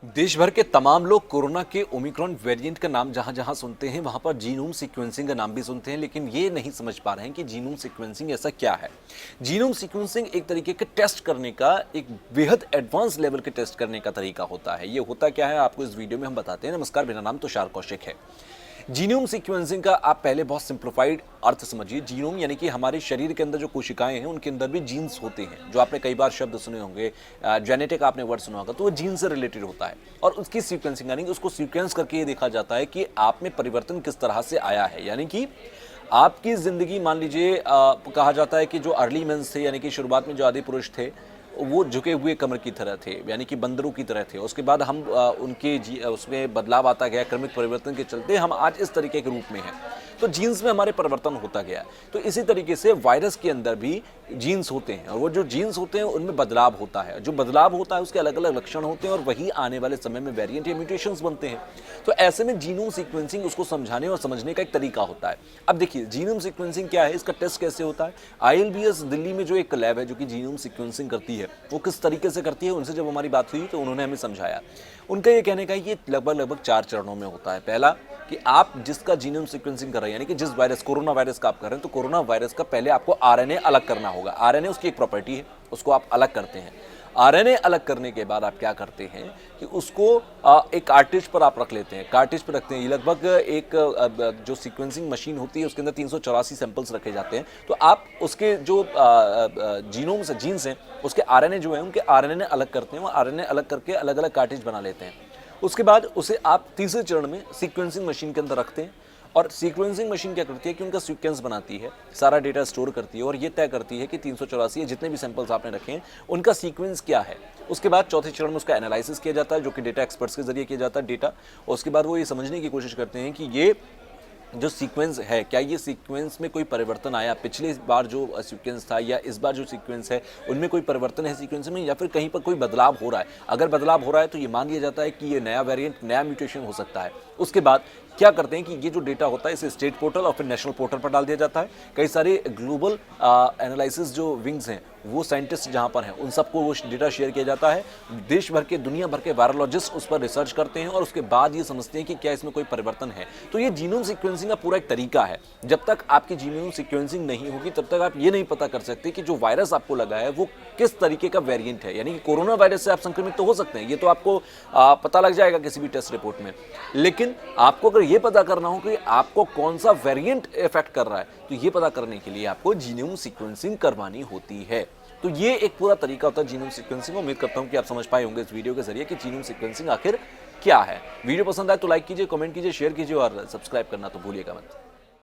देश भर के तमाम लोग कोरोना के ओमिक्रॉन वेरिएंट का नाम जहां जहां सुनते हैं वहां पर जीनोम सीक्वेंसिंग का नाम भी सुनते हैं, लेकिन ये नहीं समझ पा रहे हैं कि जीनोम सीक्वेंसिंग ऐसा क्या है। जीनोम सीक्वेंसिंग एक तरीके के टेस्ट करने का, एक बेहद एडवांस लेवल के टेस्ट करने का तरीका होता है। ये होता क्या है आपको इस वीडियो में हम बताते हैं। नमस्कार, मेरा नाम तुषार कौशिक है। जीनोम सीक्वेंसिंग का आप पहले बहुत सिंप्लीफाइड अर्थ समझिए। जीनोम यानी कि हमारे शरीर के अंदर जो कोशिकाएं हैं उनके अंदर भी जीन्स होते हैं, जो आपने कई बार शब्द सुने होंगे, जेनेटिक आपने वर्ड सुना होगा, तो वो जीन से रिलेटेड होता है। और उसकी सीक्वेंसिंग यानी कि उसको सीक्वेंस करके ये देखा जाता है कि आप में परिवर्तन किस तरह से आया है। यानी कि आपकी जिंदगी, मान लीजिए कहा जाता है कि जो अर्ली मेंस थे, यानी कि शुरुआत में जो आदि पुरुष थे, वो झुके हुए कमर की तरह थे, यानी कि बंदरों की तरह थे। उसके बाद हम उनके उसमें बदलाव आता गया, क्रमिक परिवर्तन के चलते हम आज इस तरीके के रूप में हैं। तो जीन्स में हमारे परिवर्तन होता गया। तो इसी तरीके से वायरस के अंदर भी जीन्स होते हैं, और वो जो जीन्स होते हैं उनमें बदलाव होता है। जो बदलाव होता है उसके अलग अलग लक्षण होते हैं, और वही आने वाले समय में वेरिएंट या म्यूटेशंस बनते हैं। तो ऐसे में जीनोम सीक्वेंसिंग उसको समझाने और समझने का एक तरीका होता है। अब देखिए, जीनोम सीक्वेंसिंग क्या है, इसका टेस्ट कैसे होता है। ILBS दिल्ली में जो एक लैब है जो कि जीनोम सीक्वेंसिंग करती है, वो किस तरीके से करती है, उनसे जब हमारी बात हुई तो उन्होंने हमें समझाया। उनका ये कहने का ये लगभग 4 चरणों में होता है। पहला कि आप जिसका जीनोम सीक्वेंसिंग कर रहे हैं, यानी कि जिस वायरस, कोरोना वायरस का आप कर रहे हैं, तो कोरोना वायरस का पहले आपको RNA अलग करना होगा। RNA उसकी एक प्रॉपर्टी है, उसको आप अलग करते हैं। RNA अलग करने के बाद आप क्या करते हैं कि उसको एक कार्ट्रिज पर आप रख लेते हैं। कार्ट्रिज पर रखते हैं, ये लगभग एक जो सीक्वेंसिंग मशीन होती है उसके अंदर 384 सैंपल्स रखे जाते हैं। तो आप उसके जो जीनोम से जीन्स हैं, उसके RNA जो है, उनके RNA अलग करते हैं। वो RNA अलग करके अलग अलग कार्ट्रिज बना लेते हैं। उसके बाद उसे आप तीसरे चरण में सीक्वेंसिंग मशीन के अंदर रखते हैं। और सीक्वेंसिंग मशीन क्या करती है कि उनका सीक्वेंस बनाती है, सारा डेटा स्टोर करती है, और ये तय करती है कि 384 जितने भी सैंपल्स आपने रखे हैं उनका सीक्वेंस क्या है। उसके बाद चौथे चरण में उसका एनालिसिस किया जाता है, जो कि डेटा एक्सपर्ट्स के जरिए किया जाता है डेटा। और उसके बाद वो ये समझने की कोशिश करते हैं कि ये जो सीक्वेंस है, क्या ये सीक्वेंस में कोई परिवर्तन आया, पिछले बार जो सीक्वेंस था या इस बार जो सीक्वेंस है उनमें कोई परिवर्तन है सीक्वेंस में, या फिर कहीं पर कोई बदलाव हो रहा है। अगर बदलाव हो रहा है तो ये मान लिया जाता है कि ये नया वेरिएंट, नया म्यूटेशन हो सकता है। उसके बाद क्या करते हैं कि ये जो डेटा होता है इसे स्टेट पोर्टल और फिर नेशनल पोर्टल पर डाल दिया जाता है। कई सारे ग्लोबल एनालिसिस जो विंग्स हैं, वो साइंटिस्ट जहां पर हैं, उन सबको वो डेटा शेयर किया जाता है। देश भर के, दुनिया भर के वायरोलॉजिस्ट उस पर रिसर्च करते हैं, और उसके बाद ये समझते हैं कि क्या इसमें कोई परिवर्तन है। तो ये जीनोम सीक्वेंसिंग का पूरा एक तरीका है। जब तक आपकी जीनोम सीक्वेंसिंग नहीं होगी तब तक आप ये नहीं पता कर सकते कि जो वायरस आपको लगा है वो किस तरीके का वेरिएंट है। यानी कि कोरोना वायरस से आप संक्रमित तो हो सकते हैं, ये तो आपको पता लग जाएगा किसी भी टेस्ट रिपोर्ट में। लेकिन आपको अगर ये पता करना हो कि आपको कौन सा वेरिएंट इफेक्ट कर रहा है, तो ये पता करने के लिए आपको जीनोम सीक्वेंसिंग करवानी होती है। तो ये एक पूरा तरीका होता है जीनोम सीक्वेंसिंग। उम्मीद करता हूं कि आप समझ पाए होंगे इस वीडियो के जरिए कि जीनोम सीक्वेंसिंग आखिर क्या है। वीडियो पसंद आए तो लाइक कीजिए, कमेंट कीजिए, शेयर कीजिए, और सब्सक्राइब करना तो भूलिएगा मत।